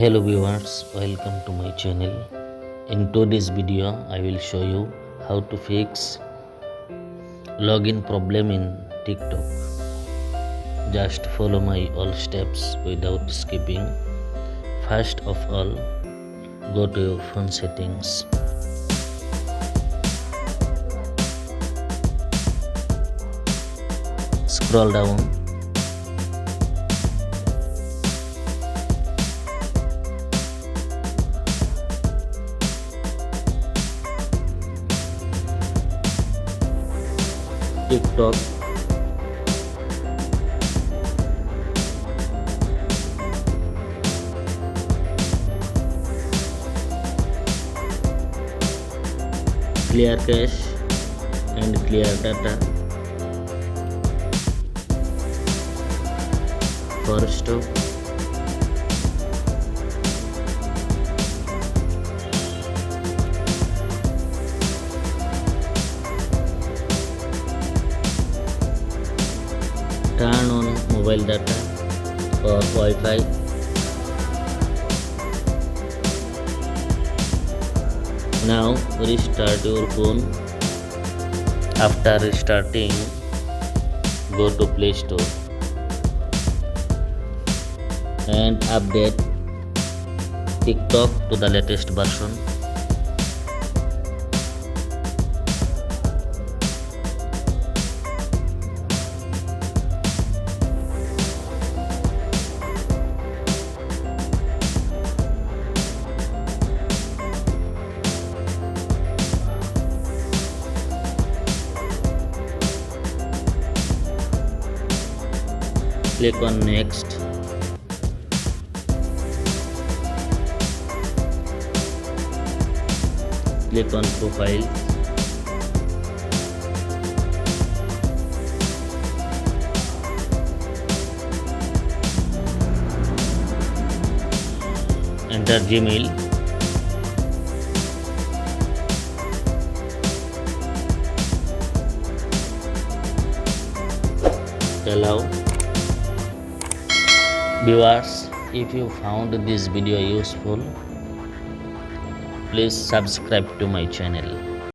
Hello viewers, welcome to my channel. In today's video, I will show you how to fix login problem in TikTok. Just follow my all steps without skipping. First of all, go to your phone settings. Scroll down. TikTok. Clear cache and clear data. First, turn on mobile data or Wi-Fi. Now restart your phone. After restarting, go to Play Store and update TikTok to the latest version. Click on next. Click on profile. Enter Gmail. Allow. Viewers, if you found this video useful, please subscribe to my channel.